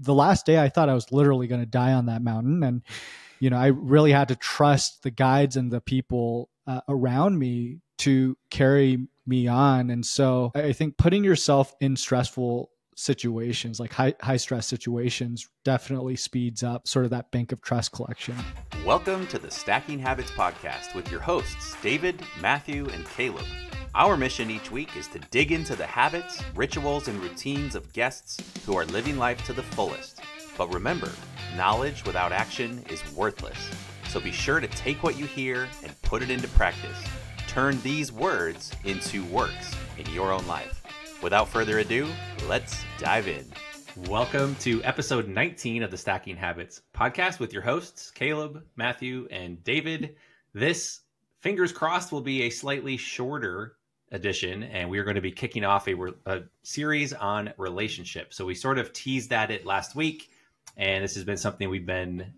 the last day I thought I was literally going to die on that mountain. And, I really had to trust the guides and the people around me to carry me on. And so I think putting yourself in stressful situations, like high stress situations, definitely speeds up sort of that bank of trust collection. Welcome to the Stacking Habits Podcast with your hosts, David, Matthew, and Caleb. Our mission each week is to dig into the habits, rituals, and routines of guests who are living life to the fullest. But remember, knowledge without action is worthless. So be sure to take what you hear and put it into practice. Turn these words into works in your own life. Without further ado, let's dive in. Welcome to episode 19 of the Stacking Habits Podcast with your hosts, Caleb, Matthew, and David. This, fingers crossed, will be a slightly shorter edition, and we are going to be kicking off a series on relationships. So we sort of teased at it last week, and this has been something we've been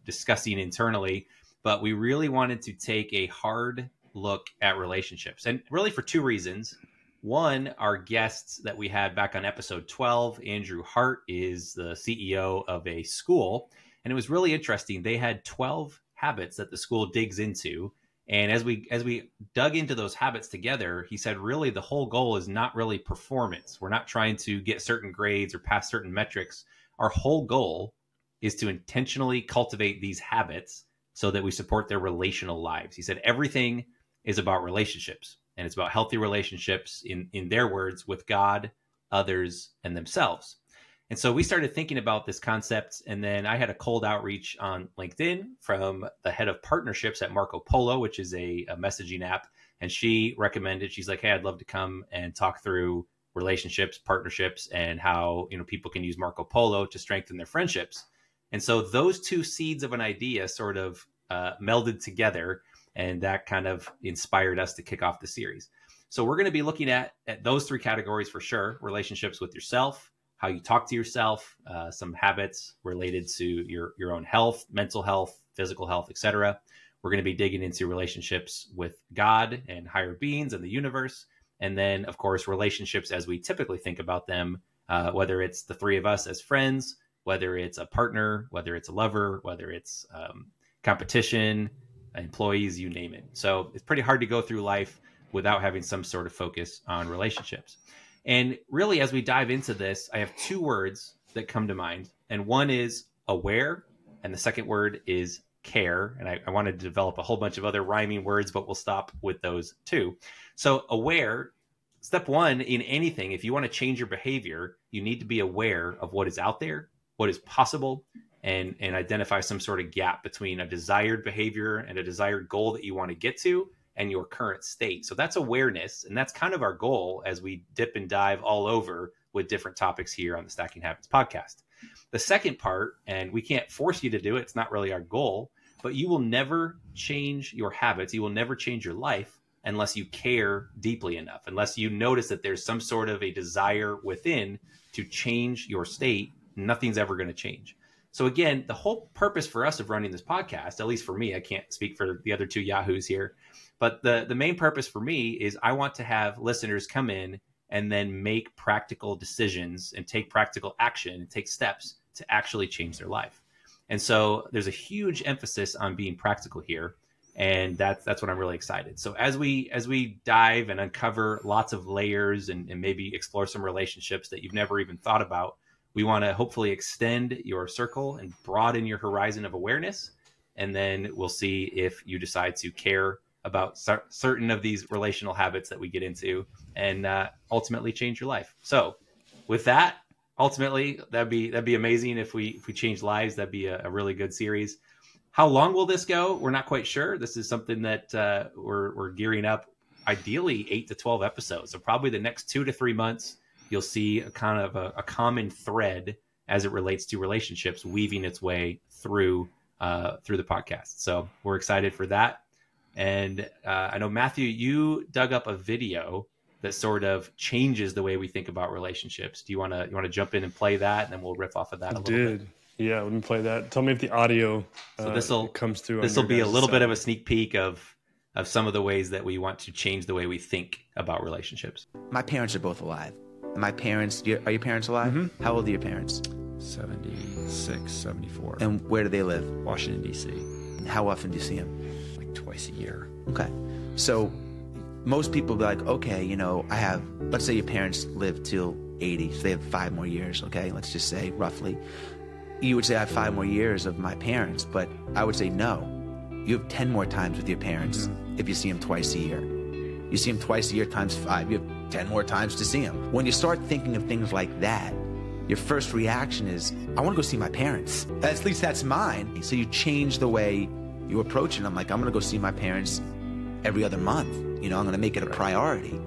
discussing internally, but we really wanted to take a hard look at relationships, and really for two reasons. One, our guests that we had back on episode 12, Andrew Hart is the CEO of a school, and it was really interesting. They had 12 habits that the school digs into. And as we dug into those habits together, he said, really, the whole goal is not really performance. We're not trying to get certain grades or pass certain metrics. Our whole goal is to intentionally cultivate these habits so that we support their relational lives. He said, everything is about relationships, and it's about healthy relationships, in their words, with God, others, and themselves. And so we started thinking about this concept, and then I had a cold outreach on LinkedIn from the head of partnerships at Marco Polo, which is a messaging app. And she recommended, she's like, hey, I'd love to come and talk through relationships, partnerships, and how people can use Marco Polo to strengthen their friendships. And so those two seeds of an idea sort of melded together, and that kind of inspired us to kick off the series. So we're going to be looking at those three categories for sure: relationships with yourself, how you talk to yourself, some habits related to your own health, mental health, physical health, etc. We're going to be digging into relationships with God and higher beings and the universe. And then, of course, relationships as we typically think about them, whether it's the three of us as friends, whether it's a partner, whether it's a lover, whether it's competition, employees, you name it. So it's pretty hard to go through life without having some sort of focus on relationships. And really, as we dive into this, I have two words that come to mind. And one is aware, and the second word is care. And I wanted to develop a whole bunch of other rhyming words, but we'll stop with those two. So aware, step one in anything, if you want to change your behavior, you need to be aware of what is out there, what is possible, and identify some sort of gap between a desired behavior and a desired goal that you want to get to and your current state. So that's awareness. And that's kind of our goal as we dip and dive all over with different topics here on the Stacking Habits Podcast. The second part, and we can't force you to do it, it's not really our goal, but you will never change your habits. You will never change your life unless you care deeply enough, unless you notice that there's some sort of a desire within to change your state. Nothing's ever going to change. So again, the whole purpose for us of running this podcast, at least for me, I can't speak for the other two yahoos here, but the main purpose for me is I want to have listeners come in and then make practical decisions and take practical action and take steps to actually change their life. And so there's a huge emphasis on being practical here. And that's what I'm really excited. So as we dive and uncover lots of layers and maybe explore some relationships that you've never even thought about, we want to hopefully extend your circle and broaden your horizon of awareness. And then we'll see if you decide to care about certain of these relational habits that we get into and ultimately change your life. So with that, ultimately, that'd be amazing if we change lives. That'd be a really good series. How long will this go? We're not quite sure. This is something that we're gearing up, ideally 8 to 12 episodes. So probably the next 2 to 3 months, you'll see a kind of a common thread as it relates to relationships weaving its way through the podcast. So we're excited for that. And I know, Matthew, you dug up a video that sort of changes the way we think about relationships. Do you want to jump in and play that, and then we'll riff off of that a little bit? Yeah, let me play that. Tell me if the audio comes through. This will be a little bit of a sneak peek of some of the ways that we want to change the way we think about relationships. My parents are both alive. My parents, are your parents alive? Mm-hmm. How old are your parents? 76, 74. And where do they live? Washington, D.C. How often do you see them? Like twice a year. Okay. So most people be like, okay, you know, I have, let's say your parents live till 80, so they have 5 more years, okay? Let's just say roughly. You would say I have 5 more years of my parents, but I would say no. You have 10 more times with your parents if you see them twice a year. You see them twice a year times 5, you have 10 more times to see them. When you start thinking of things like that, your first reaction is, I want to go see my parents. At least that's mine. So you change the way you approach it. I'm like, I'm going to go see my parents every other month. You know, I'm going to make it a priority.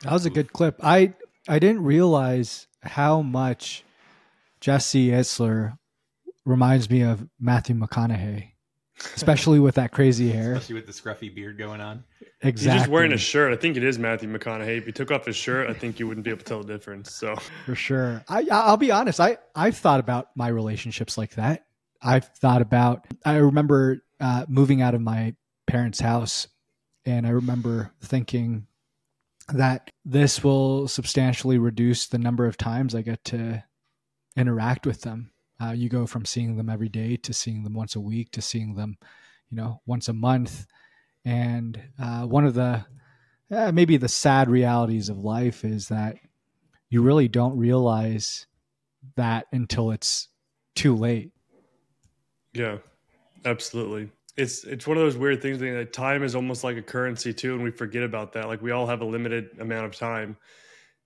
That was a good clip. I didn't realize how much Jesse Itzler reminds me of Matthew McConaughey, especially with that crazy hair. Especially with the scruffy beard going on. Exactly. He's just wearing a shirt. I think it is Matthew McConaughey. If he took off his shirt, I think you wouldn't be able to tell the difference. So for sure. I'll be honest. I've thought about my relationships like that. I remember moving out of my parents' house, and I remember thinking that this will substantially reduce the number of times I get to interact with them. You go from seeing them every day to seeing them once a week to seeing them, you know, once a month. And one of the maybe the sad realities of life is that you really don't realize that until it's too late. yeah, absolutely. It's one of those weird things that time is almost like a currency too, and we forget about that. Like we all have a limited amount of time.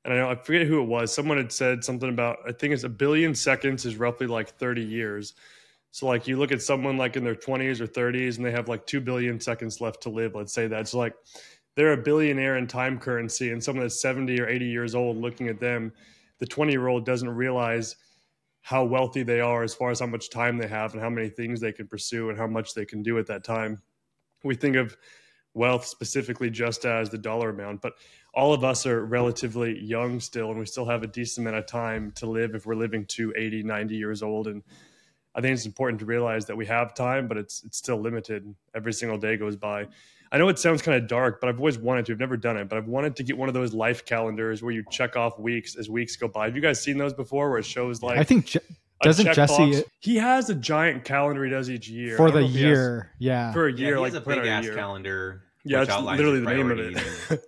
And I forget who it was. Someone had said something about, I think it's 1 billion seconds is roughly like 30 years. So like you look at someone like in their 20s or 30s and they have like 2 billion seconds left to live. Let's say that. So like they're a billionaire in time currency, and someone that's 70 or 80 years old, looking at them, the 20-year-old doesn't realize how wealthy they are as far as how much time they have and how many things they can pursue and how much they can do at that time. We think of wealth specifically just as the dollar amount, but all of us are relatively young still, and we still have a decent amount of time to live if we're living to 80, 90 years old. And I think it's important to realize that we have time, but it's still limited. Every single day goes by. I know it sounds kind of dark, but I've always wanted to. I've never done it, but I've wanted to get one of those life calendars where you check off weeks as weeks go by. Have you guys seen those before, where it shows like, I think doesn't Jesse? He has a giant calendar he does each year For the year. Yeah. For a year, he like has a big ass calendar. Yeah, it's literally the name of it.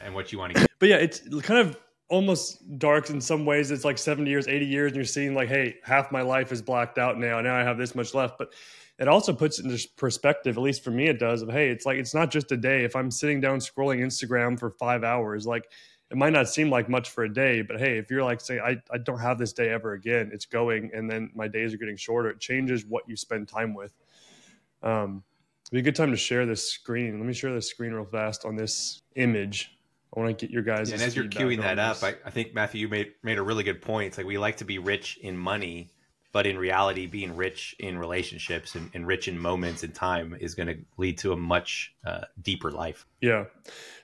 And what you want to get. But yeah, it's kind of almost dark in some ways. It's like 70 years, 80 years, and you're seeing like, hey, half my life is blacked out now. Now I have this much left. But it also puts it into perspective, at least for me it does, of, hey, it's like, it's not just a day. If I'm sitting down scrolling Instagram for 5 hours, like it might not seem like much for a day, but hey, if you're like saying, I don't have this day ever again, it's going, and then my days are getting shorter, it changes what you spend time with. It'd be a good time to share this screen. Let me share this screen real fast on this image. I want to get your guys. And as you're queuing that up, I think, Matthew, you made a really good point. It's like we like to be rich in money, but in reality, being rich in relationships and rich in moments and time is going to lead to a much deeper life. Yeah.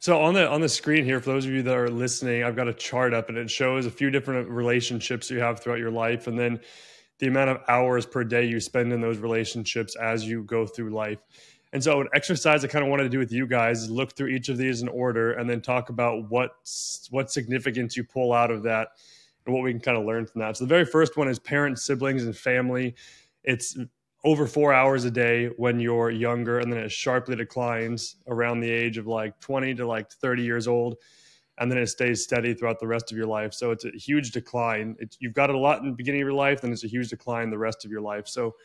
So on the screen here, for those of you that are listening, I've got a chart up, and it shows a few different relationships you have throughout your life, and then the amount of hours per day you spend in those relationships as you go through life. And so an exercise I kind of wanted to do with you guys is look through each of these in order and then talk about what significance you pull out of that and what we can kind of learn from that. So the very first one is parents, siblings, and family. It's over 4 hours a day when you're younger, and then it sharply declines around the age of like 20 to like 30 years old. And then it stays steady throughout the rest of your life. So it's a huge decline. You've got a lot in the beginning of your life, then it's a huge decline the rest of your life. So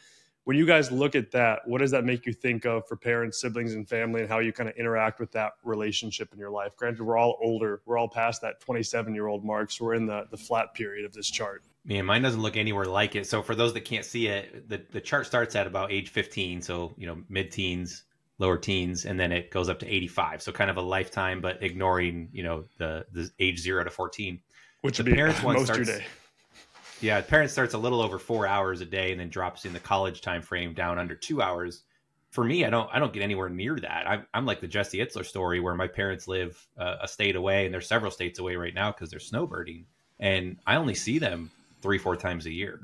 when you guys look at that, what does that make you think of for parents, siblings, and family, and how you kind of interact with that relationship in your life? Granted, we're all older. We're all past that 27-year-old mark, so we're in the flat period of this chart. Man, mine doesn't look anywhere like it. So for those that can't see it, the chart starts at about age 15, so mid-teens, lower teens, and then it goes up to 85. So kind of a lifetime, but ignoring the age 0 to 14. Which would be parents one most starts, of your day. Yeah, parent starts a little over 4 hours a day and then drops in the college time frame down under 2 hours. For me, I don't get anywhere near that. I'm like the Jesse Itzler story, where my parents live a state away, and they're several states away right now because they're snowbirding, and I only see them 3-4 times a year.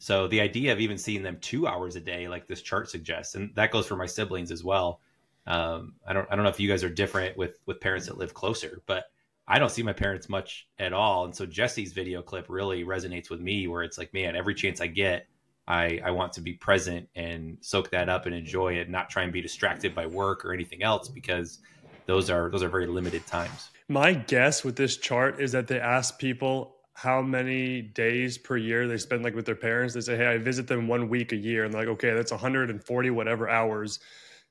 So the idea of even seeing them 2 hours a day, like this chart suggests, and that goes for my siblings as well. I don't know if you guys are different with parents that live closer, but I don't see my parents much at all. And so Jesse's video clip really resonates with me, where it's like, man, every chance I get, I want to be present and soak that up and enjoy it, not try and be distracted by work or anything else, because those are very limited times. My guess with this chart is that they ask people how many days per year they spend like with their parents. They say, hey, I visit them 1 week a year. And they're like, okay, that's 140 whatever hours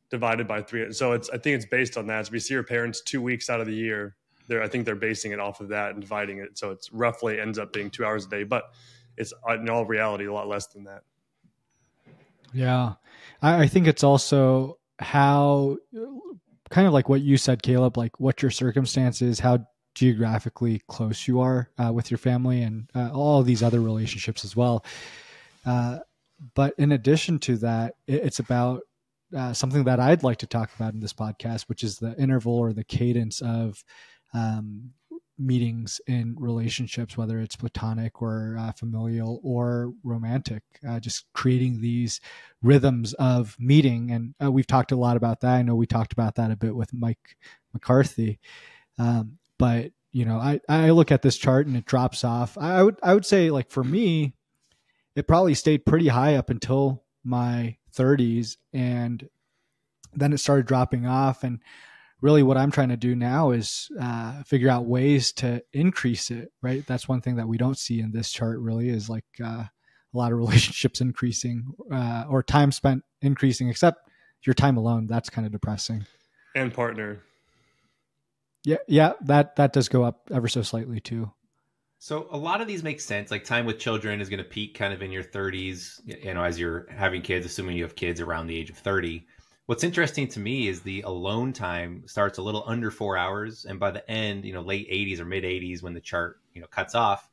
divided by 3. So I think it's based on that. So if you see your parents 2 weeks out of the year, I think they're basing it off of that and dividing it. So it's roughly ends up being 2 hours a day, but it's in all reality a lot less than that. Yeah. I think it's also how, kind of like what you said, Caleb, like what your circumstances, how geographically close you are with your family, and all of these other relationships as well. But in addition to that, it's about something that I'd like to talk about in this podcast, which is the interval or the cadence of meetings in relationships, whether it's platonic or familial or romantic, just creating these rhythms of meeting. And we've talked a lot about that. I know we talked about that a bit with Mike McCarthy. But I look at this chart and it drops off. I would say, like, for me, it probably stayed pretty high up until my 30s, and then it started dropping off. And really what I'm trying to do now is figure out ways to increase it, right? That's one thing that we don't see in this chart really, is like a lot of relationships increasing or time spent increasing, except your time alone. That's kind of depressing. And partner. Yeah, that does go up ever so slightly too. So a lot of these make sense. Like time with children is going to peak kind of in your 30s, as you're having kids, assuming you have kids around the age of 30. What's interesting to me is the alone time starts a little under 4 hours. And by the end, late 80s or mid 80s, when the chart, cuts off,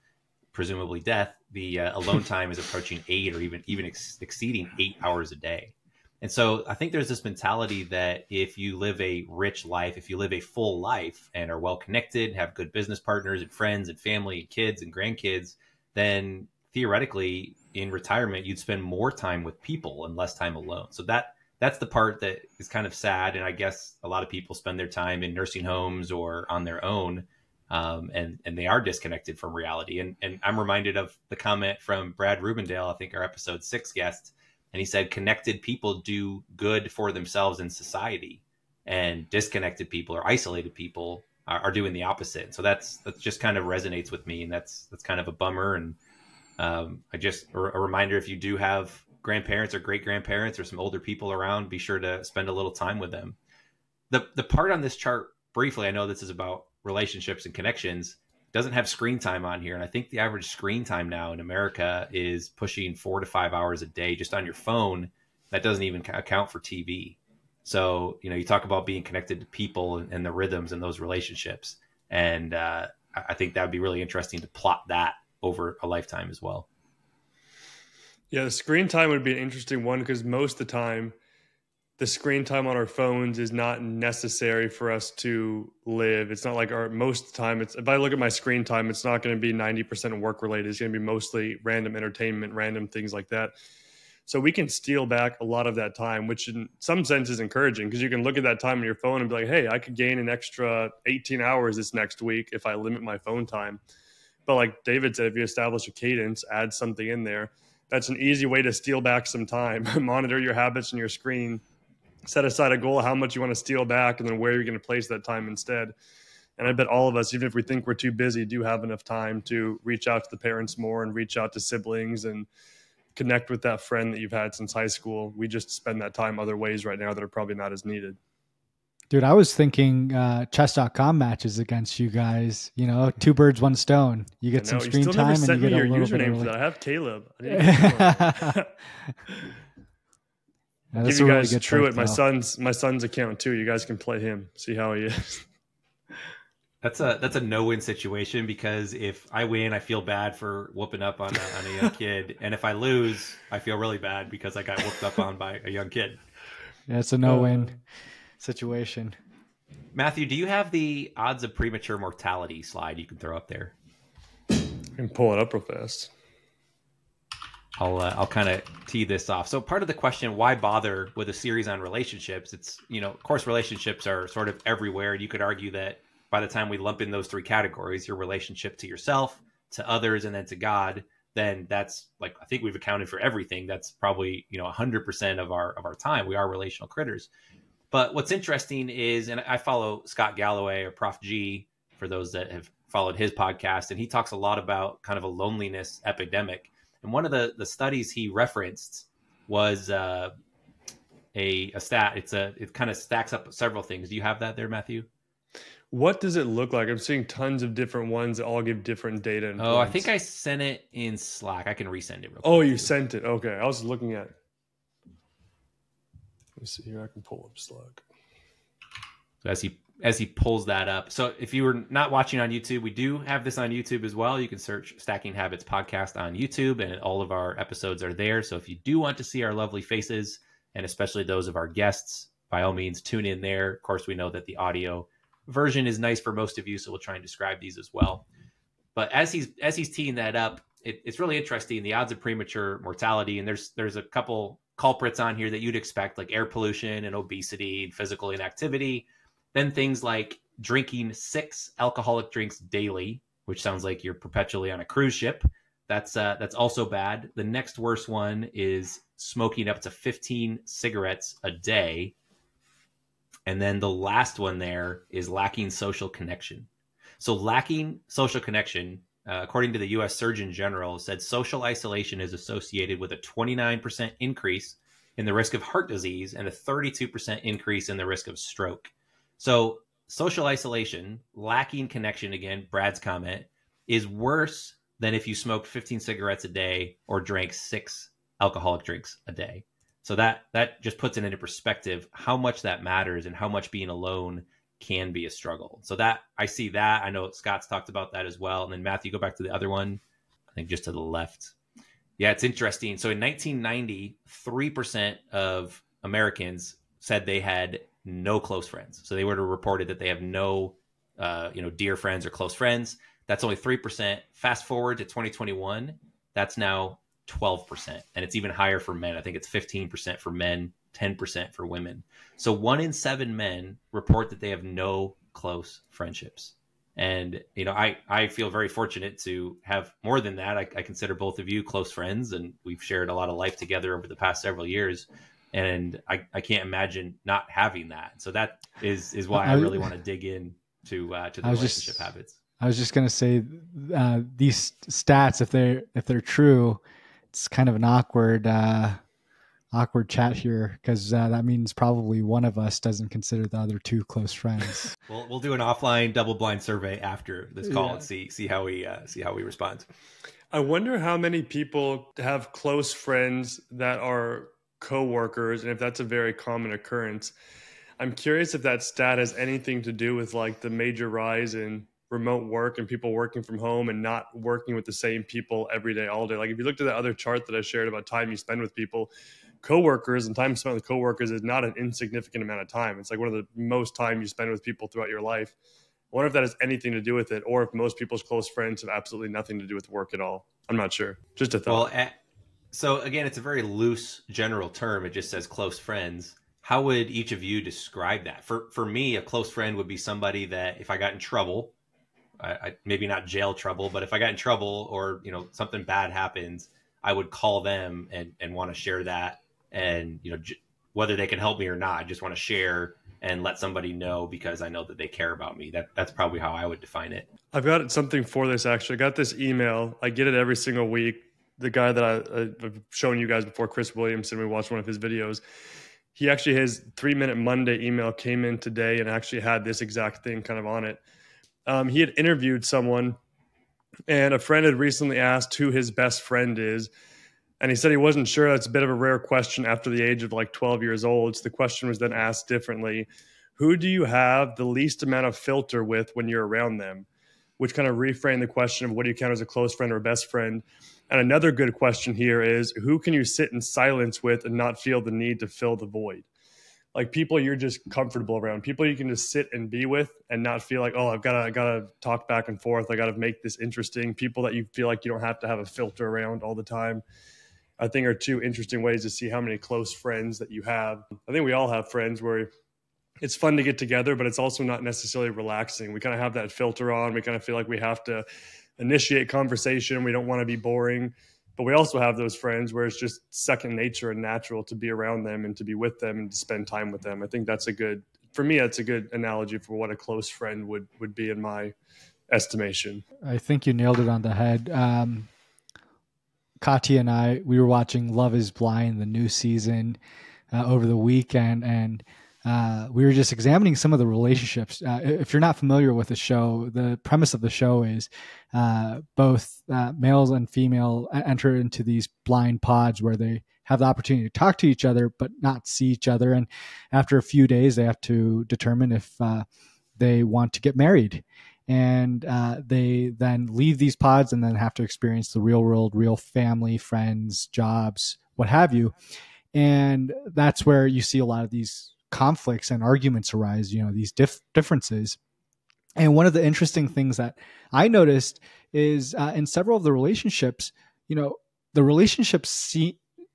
presumably death, the alone time is approaching 8 or even exceeding 8 hours a day. And so I think there's this mentality that if you live a rich life, if you live a full life and are well connected, have good business partners and friends and family and kids and grandkids, then theoretically in retirement, you'd spend more time with people and less time alone. So that's the part that is kind of sad. And I guess a lot of people spend their time in nursing homes or on their own, and they are disconnected from reality. And I'm reminded of the comment from Brad Rubendale, I think our episode 6 guest. And he said, connected people do good for themselves in society, and disconnected people or isolated people are doing the opposite. So that's just kind of resonates with me. And that's kind of a bummer. And a reminder, if you do have grandparents or great grandparents or some older people around, be sure to spend a little time with them. The part on this chart, briefly, I know this is about relationships and connections, doesn't have screen time on here. And I think the average screen time now in America is pushing 4 to 5 hours a day just on your phone. That doesn't even account for TV. So, you talk about being connected to people and the rhythms and those relationships. And I think that would be really interesting to plot that over a lifetime as well. Yeah, the screen time would be an interesting one, because most of the time, the screen time on our phones is not necessary for us to live. It's not like most of the time, if I look at my screen time, it's not going to be 90% work related. It's going to be mostly random entertainment, random things like that. So we can steal back a lot of that time, which in some sense is encouraging, because you can look at that time on your phone and be like, hey, I could gain an extra 18 hours this next week if I limit my phone time. But like David said, if you establish a cadence, add something in there, that's an easy way to steal back some time. Monitor your habits on your screen. Set aside a goal of how much you want to steal back, and then where you're going to place that time instead. And I bet all of us, even if we think we're too busy, do have enough time to reach out to the parents more and reach out to siblings and connect with that friend that you've had since high school. We just spend that time other ways right now that are probably not as needed. Dude, I was thinking chess.com matches against you guys, 2 birds, 1 stone. You get some screen time and you get a little bit of that. I have Caleb. Yeah, give you guys really Truett, my son's account too. You guys can play him, see how he is. That's a no-win situation, because if I win, I feel bad for whooping up on a young kid, and if I lose, I feel really bad because I got whooped up on by a young kid. Yeah, it's a no-win situation. Matthew, do you have the odds of premature mortality slide you can throw up there? I can pull it up real fast. I'll kind of tee this off. So part of the question, why bother with a series on relationships? It's, of course, relationships are sort of everywhere. And you could argue that by the time we lump in those three categories, your relationship to yourself, to others, and then to God, then that's like, I think we've accounted for everything. That's probably, 100% of our time. We are relational critters. But what's interesting is, and I follow Scott Galloway, or Prof G, for those that have followed his podcast, and he talks a lot about kind of a loneliness epidemic. And one of the studies he referenced was a stat. It kind of stacks up several things. Do you have that there, Matthew? What does it look like? I'm seeing tons of different ones that all give different data. And I think I sent it in Slack. I can resend it real quick. Oh, you sent it. Okay. I was looking at. Let me see here. I can pull up Slack. So as he pulls that up. So if you were not watching on YouTube, we do have this on YouTube as well. You can search Stacking Habits Podcast on YouTube, and all of our episodes are there. So if you do want to see our lovely faces, and especially those of our guests, by all means, tune in there. Of course, we know that the audio version is nice for most of you, so we'll try and describe these as well. But as he's teeing that up, it's really interesting, the odds of premature mortality. And there's a couple culprits on here that you'd expect, like air pollution and obesity and physical inactivity. Then things like drinking 6 alcoholic drinks daily, which sounds like you're perpetually on a cruise ship. That's also bad. The next worst one is smoking up to 15 cigarettes a day. And then the last one there is lacking social connection. So lacking social connection, according to the U.S. Surgeon General, said social isolation is associated with a 29% increase in the risk of heart disease and a 32% increase in the risk of stroke. So social isolation, lacking connection, again, Brad's comment, is worse than if you smoked 15 cigarettes a day or drank 6 alcoholic drinks a day. So that just puts it into perspective how much that matters and how much being alone can be a struggle. So that I see that. I know Scott's talked about that as well. And then Matthew, go back to the other one, I think just to the left. Yeah, it's interesting. So in 1990, 3% of Americans said they had no close friends. So they would have reported that they have no, dear friends or close friends. That's only 3%. Fast forward to 2021, that's now 12%. And it's even higher for men. I think it's 15% for men, 10% for women. So 1 in 7 men report that they have no close friendships. And, I feel very fortunate to have more than that. I consider both of you close friends, and we've shared a lot of life together over the past several years. And I can't imagine not having that. So that is why I really want to dig in to the relationship habits. I was just going to say these stats, if they're true, it's kind of an awkward chat here, because that means probably one of us doesn't consider the other 2 close friends. We'll do an offline double-blind survey after this call and see how we respond. I wonder how many people have close friends that are coworkers, and if that's a very common occurrence. I'm curious if that stat has anything to do with like the major rise in remote work and people working from home and not working with the same people every day, all day. Like if you looked at the other chart that I shared about time you spend with people, coworkers and time spent with coworkers is not an insignificant amount of time. It's like one of the most time you spend with people throughout your life. I wonder if that has anything to do with it, or if most people's close friends have absolutely nothing to do with work at all. I'm not sure. Just a thought. Well, so again, it's a very loose general term. It just says close friends. How would each of you describe that? For me, a close friend would be somebody that if I got in trouble, I maybe not jail trouble, but if I got in trouble or, something bad happens, I would call them and want to share that. And, whether they can help me or not, I just want to share and let somebody know because I know that they care about me. That's probably how I would define it. I've got something for this, actually. I got this email. I get it every single week. The guy that I've shown you guys before, Chris Williamson, we watched one of his videos. He actually, his 3-Minute Monday email came in today and actually had this exact thing kind of on it. He had interviewed someone, and a friend had recently asked who his best friend is. And he said he wasn't sure. That's a bit of a rare question after the age of like 12 years old. So the question was then asked differently. Who do you have the least amount of filter with when you're around them? Which kind of reframed the question of what do you count as a close friend or best friend? And another good question here is, who can you sit in silence with and not feel the need to fill the void? Like people you're just comfortable around, people you can just sit and be with and not feel like, oh, I've got to talk back and forth. I got to make this interesting. People that you feel like you don't have to have a filter around all the time. I think are 2 interesting ways to see how many close friends that you have. I think we all have friends where it's fun to get together, but it's also not necessarily relaxing. We kind of have that filter on. We kind of feel like we have to initiate conversation. We don't want to be boring, but we also have those friends where it's just second nature and natural to be around them and to be with them and to spend time with them. I think that's for me, that's a good analogy for what a close friend would be in my estimation. I think you nailed it on the head. Katya and I, we were watching Love is Blind, the new season, over the weekend, and we were just examining some of the relationships. If you're not familiar with the show, the premise of the show is both males and female enter into these blind pods where they have the opportunity to talk to each other but not see each other. And after a few days, they have to determine if they want to get married. And they then leave these pods and then have to experience the real world, real family, friends, jobs, what have you. And that's where you see a lot of these conflicts and arguments arise, these differences. And one of the interesting things that I noticed is in several of the relationships, the relationships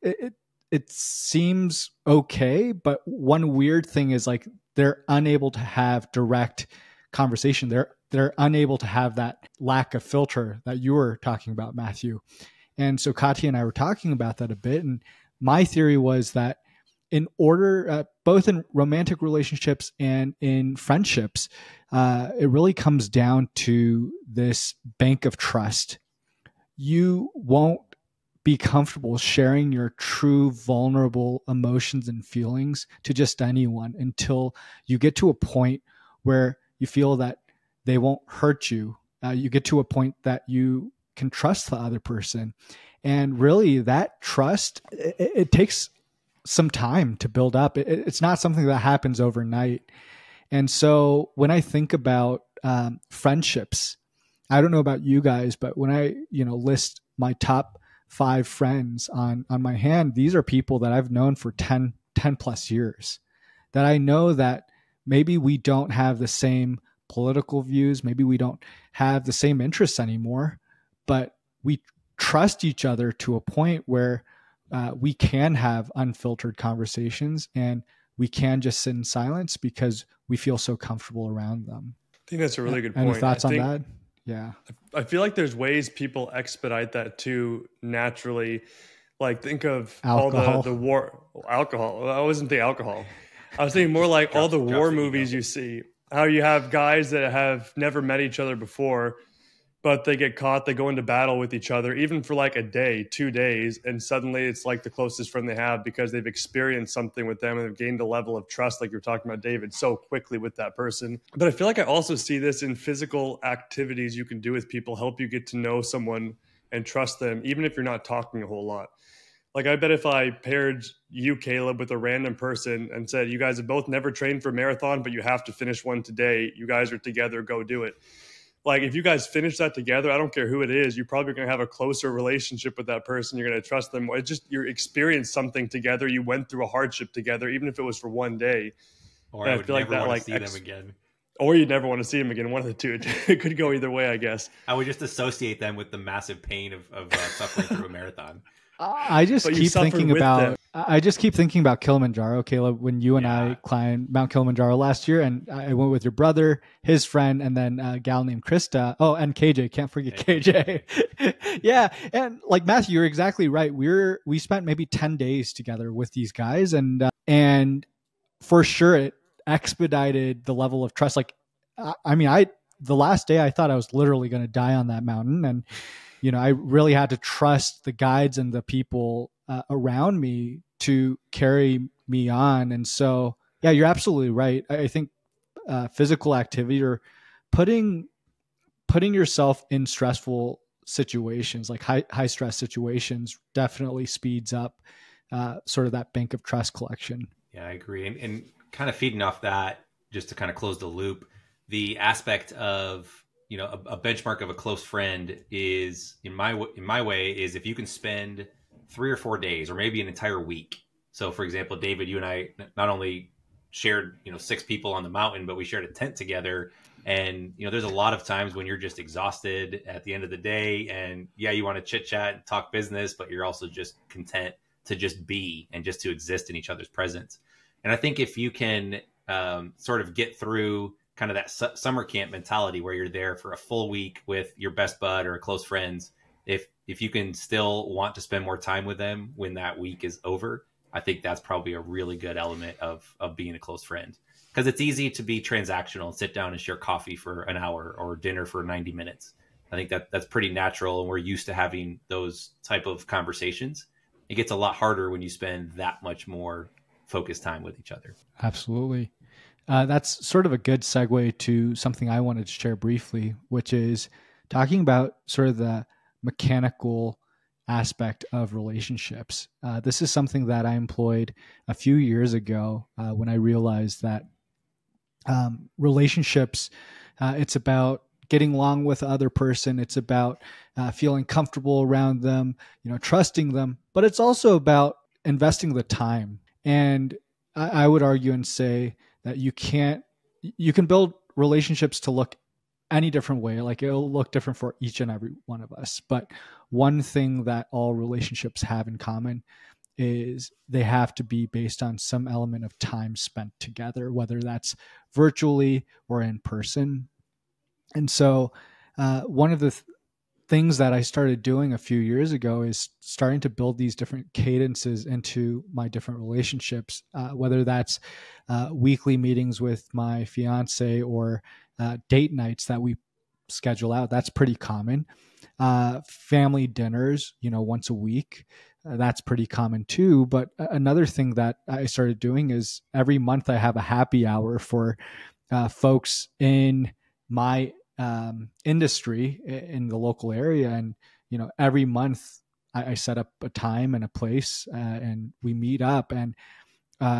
it seems okay, but one weird thing is like they're unable to have direct conversation. They're unable to have that lack of filter that you were talking about, Matthew. And so Katya and I were talking about that a bit. And my theory was that in order, both in romantic relationships and in friendships, it really comes down to this bank of trust. You won't be comfortable sharing your true vulnerable emotions and feelings to just anyone until you get to a point where you feel that they won't hurt you. You get to a point that you can trust the other person. And really that trust, it takes some time to build up. It's not something that happens overnight. And so when I think about friendships, I don't know about you guys, but when I, list my top 5 friends on my hand, these are people that I've known for 10 plus years, that I know that maybe we don't have the same political views, maybe we don't have the same interests anymore, but we trust each other to a point where we can have unfiltered conversations and we can just sit in silence because we feel so comfortable around them. I think that's a really good point. Any thoughts on that? Yeah. I feel like there's ways people expedite that too naturally. Like think of alcohol. all the war, alcohol. I wasn't thinking alcohol. I was thinking more like all the war movies you see, how you have guys that have never met each other before, but they get caught, they go into battle with each other, even for like a day, 2 days, and suddenly it's like the closest friend they have because they've experienced something with them and they've gained a level of trust, like you're talking about, David, so quickly with that person. But I feel like I also see this in physical activities you can do with people, help you get to know someone and trust them, even if you're not talking a whole lot. Like I bet if I paired you, Caleb, with a random person and said, you guys have both never trained for a marathon, but you have to finish one today. You guys are together, go do it. Like if you guys finish that together, I don't care who it is, you're probably going to have a closer relationship with that person. You're going to trust them. It's just you experienced something together. You went through a hardship together, even if it was for one day. Or I would never want to see them again. Or you'd never want to see them again. One of the two. It could go either way, I guess. I would just associate them with the massive pain of suffering through a marathon. I just keep thinking about Kilimanjaro, Caleb, when you and I climbed Mount Kilimanjaro last year, and I went with your brother, his friend, and then a gal named Krista. Oh, and KJ, can't forget KJ. Yeah. And like Matthew, you're exactly right. We spent maybe 10 days together with these guys, and for sure it expedited the level of trust. Like, the last day I thought I was literally going to die on that mountain. And, I really had to trust the guides and the people around me to carry me on. And so, yeah, you're absolutely right. I think physical activity or putting yourself in stressful situations, like high stress situations, definitely speeds up sort of that bank of trust collection. Yeah, I agree. And kind of feeding off that, just to kind of close the loop, the aspect of, a benchmark of a close friend is in my way is if you can spend 3 or 4 days or maybe an entire week. So for example, David, you and I not only shared, 6 people on the mountain, but we shared a tent together. And, there's a lot of times when you're just exhausted at the end of the day and you want to chit chat and talk business, but you're also just content to just be and just to exist in each other's presence. And I think if you can sort of get through kind of that summer camp mentality where you're there for a full week with your best bud or close friends. If you can still want to spend more time with them when that week is over, I think that's probably a really good element of being a close friend, because it's easy to be transactional and sit down and share coffee for an hour or dinner for 90 minutes. I think that's pretty natural, and we're used to having those type of conversations. It gets a lot harder when you spend that much more focused time with each other. Absolutely. That's sort of a good segue to something I wanted to share briefly, which is talking about sort of the mechanical aspect of relationships. This is something that I employed a few years ago when I realized that relationships, it's about getting along with the other person. It's about feeling comfortable around them, trusting them, but it's also about investing the time. And I would argue and say that you can build relationships to look any different way. Like, it'll look different for each and every one of us. But one thing that all relationships have in common is they have to be based on some element of time spent together, whether that's virtually or in person. And so one of the things that I started doing a few years ago is starting to build these different cadences into my different relationships, whether that's weekly meetings with my fiance or date nights that we schedule out. That's pretty common. Family dinners, once a week. That's pretty common too. But another thing that I started doing is every month I have a happy hour for folks in my industry in the local area. And, every month I set up a time and a place and we meet up. And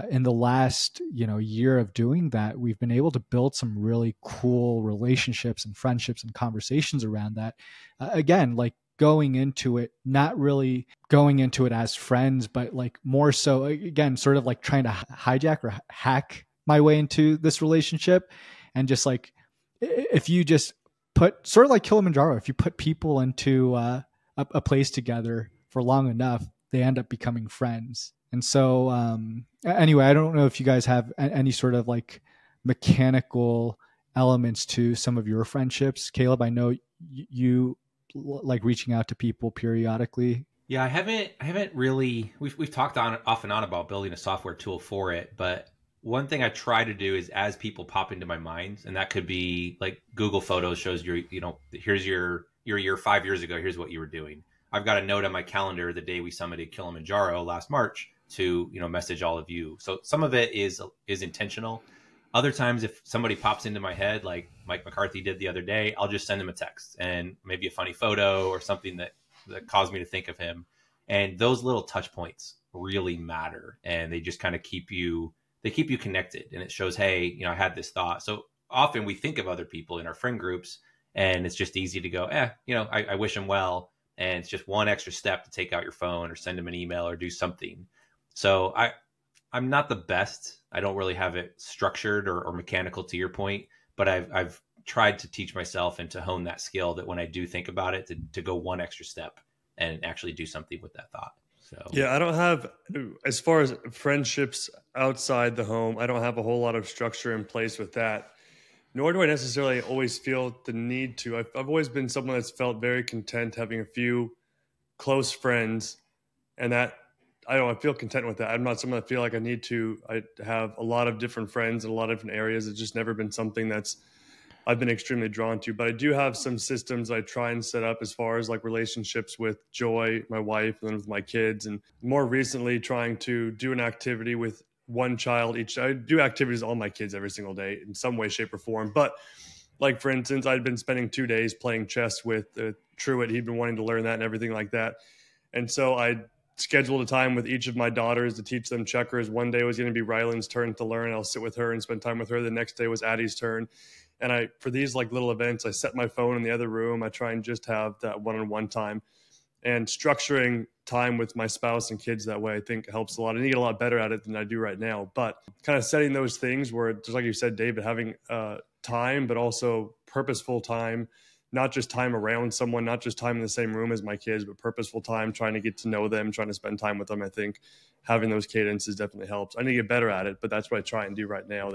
in the last, year of doing that, we've been able to build some really cool relationships and friendships and conversations around that. Again, like going into it, not really going into it as friends, but like more so, again, sort of like trying to hijack or hack my way into this relationship. And just like, if you just put, sort of like Kilimanjaro, if you put people into a place together for long enough, they end up becoming friends. And so anyway, I don't know if you guys have any sort of like mechanical elements to some of your friendships. Caleb, I know you like reaching out to people periodically. Yeah, I haven't really, we've talked off and on about building a software tool for it, but one thing I try to do is, as people pop into my mind, and that could be like Google Photos shows here's your year 5 years ago, here's what you were doing. I've got a note on my calendar the day we summited Kilimanjaro last March to, message all of you. So some of it is intentional. Other times, if somebody pops into my head, like Mike McCarthy did the other day, I'll just send him a text and maybe a funny photo or something that caused me to think of him. And those little touch points really matter. And they just kind of keep you connected. And it shows, hey, I had this thought. So often we think of other people in our friend groups, and it's just easy to go, I wish them well. And it's just one extra step to take out your phone or send them an email or do something. So I'm not the best. I don't really have it structured or mechanical, to your point, but I've tried to teach myself and to hone that skill that when I do think about it, to go one extra step and actually do something with that thought. So yeah, I don't have, as far as friendships outside the home, I don't have a whole lot of structure in place with that. Nor do I necessarily always feel the need to. I've always been someone that's felt very content having a few close friends, and that I feel content with that. I'm not someone that feel like I have a lot of different friends in a lot of different areas. It's just never been something that's I've been extremely drawn to. But I do have some systems I try and set up as far as like relationships with Joy, my wife, and then with my kids. And more recently, trying to do an activity with one child each. I do activities with all my kids every single day in some way, shape, or form. But like, for instance, I'd been spending 2 days playing chess with Truett. He'd been wanting to learn that and everything like that. And so I scheduled a time with each of my daughters to teach them checkers. One day was going to be Ryland's turn to learn. I'll sit with her and spend time with her. The next day was Addie's turn. And for these like little events, I set my phone in the other room. I try and just have that one-on-one time. And structuring time with my spouse and kids that way, I think helps a lot. I need to get a lot better at it than I do right now. But kind of setting those things where, just like you said, David, having time, but also purposeful time, not just time around someone, not just time in the same room as my kids, but purposeful time, trying to get to know them, trying to spend time with them. I think having those cadences definitely helps. I need to get better at it, but that's what I try and do right now.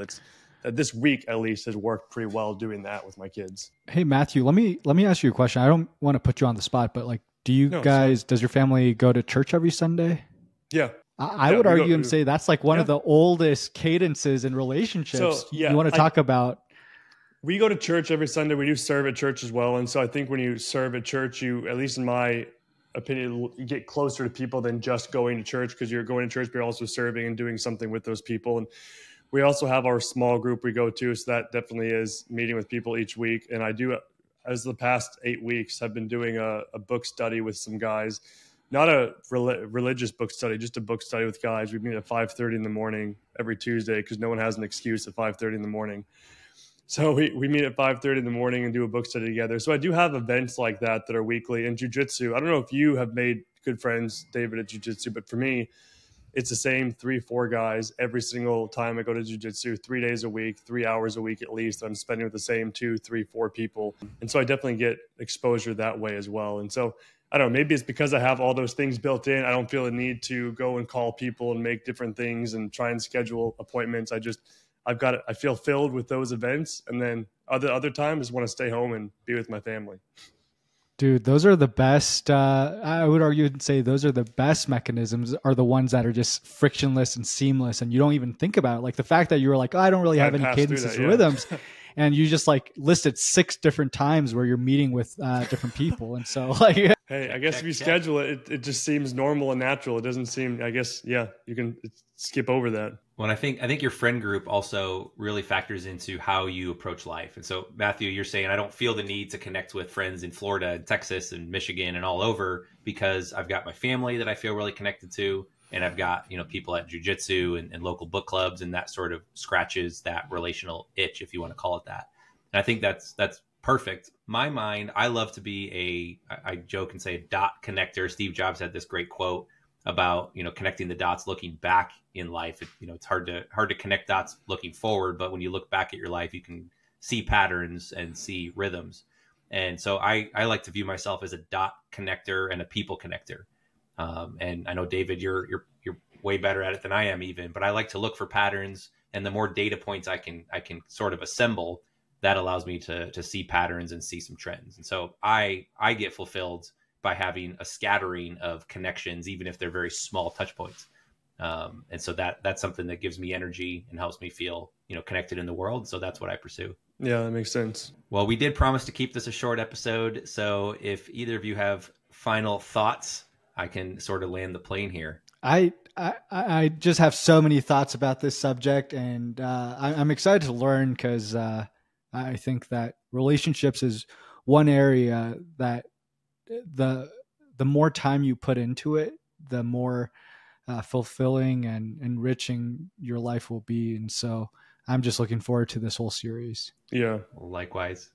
This week at least has worked pretty well doing that with my kids. Hey, Matthew, let me ask you a question. I don't want to put you on the spot, but like, does your family go to church every Sunday? Yeah. I would argue and say that's like one of the oldest cadences in relationships. So, you want to talk about? We go to church every Sunday. We do serve at church as well. And so I think when you serve at church, you, at least in my opinion, you get closer to people than just going to church, because you're going to church, but you're also serving and doing something with those people. And we also have our small group we go to. So that definitely is meeting with people each week. And I do, as the past 8 weeks, I've been doing a book study with some guys. Not a religious book study, just a book study with guys. We meet at 5:30 in the morning every Tuesday, because no one has an excuse at 5:30 in the morning. So we meet at 5:30 in the morning and do a book study together. So I do have events like that are weekly. In jiu-jitsu, I don't know if you have made good friends, David, at jiu-jitsu, but for me, it's the same 3-4 guys every single time I go to jiu-jitsu, 3 days a week, 3 hours a week at least. I'm spending with the same 2, 3, 4 people. And so I definitely get exposure that way as well. And so I don't know, maybe it's because I have all those things built in. I don't feel the need to go and call people and make different things and try and schedule appointments. I feel filled with those events. And then other times want to stay home and be with my family. Dude, those are the best. I would argue and say those are the best mechanisms, are the ones that are just frictionless and seamless. And you don't even think about it. Like the fact that you were like, oh, I don't really have any cadences or rhythms. And you just like listed 6 different times where you're meeting with different people. And so like, hey, I guess if you schedule it, it just seems normal and natural. It doesn't seem, I guess, you can skip over that. Well, I think your friend group also really factors into how you approach life. And so, Matthew, you're saying I don't feel the need to connect with friends in Florida and Texas and Michigan and all over, because I've got my family that I feel really connected to. And I've got, people at jiu-jitsu and local book clubs, and that sort of scratches that relational itch, if you want to call it that. And I think that's perfect. My mind, I love to be I joke and say a dot connector. Steve Jobs had this great quote about, connecting the dots, looking back in life. It's hard to connect dots looking forward, but when you look back at your life, you can see patterns and see rhythms. And so I like to view myself as a dot connector and a people connector. And I know, David, you're way better at it than I am even, but I like to look for patterns, and the more data points I can sort of assemble, that allows me to see patterns and see some trends. And so I get fulfilled by having a scattering of connections, even if they're very small touch points. And so that's something that gives me energy and helps me feel, connected in the world. So that's what I pursue. Yeah, that makes sense. Well, we did promise to keep this a short episode. So if either of you have final thoughts, I can sort of land the plane here. I just have so many thoughts about this subject, and I'm excited to learn, because I think that relationships is one area that the more time you put into it, the more fulfilling and enriching your life will be. And so I'm just looking forward to this whole series. Yeah, likewise.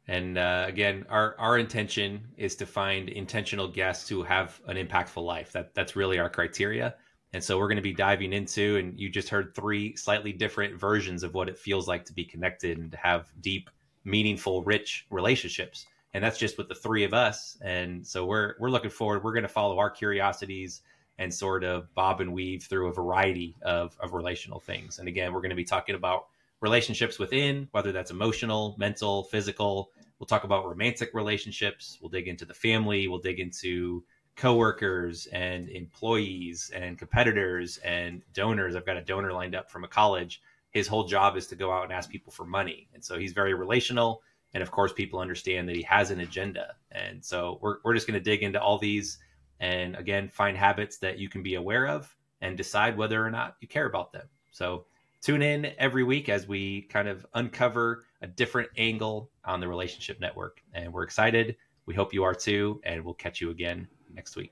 And again, our intention is to find intentional guests who have an impactful life. That's really our criteria. And so we're going to be diving into, and you just heard 3 slightly different versions of what it feels like to be connected and to have deep, meaningful, rich relationships. And that's just with the 3 of us. And so we're looking forward. We're going to follow our curiosities and sort of bob and weave through a variety of relational things. And again, we're going to be talking about relationships within, whether that's emotional, mental, physical. We'll talk about romantic relationships. We'll dig into the family. We'll dig into coworkers and employees and competitors and donors. I've got a donor lined up from a college. His whole job is to go out and ask people for money. And so he's very relational. And of course, people understand that he has an agenda. And so we're just going to dig into all these and, again, find habits that you can be aware of and decide whether or not you care about them. So tune in every week as we kind of uncover a different angle on the Relationship Network. And we're excited. We hope you are too. And we'll catch you again next week.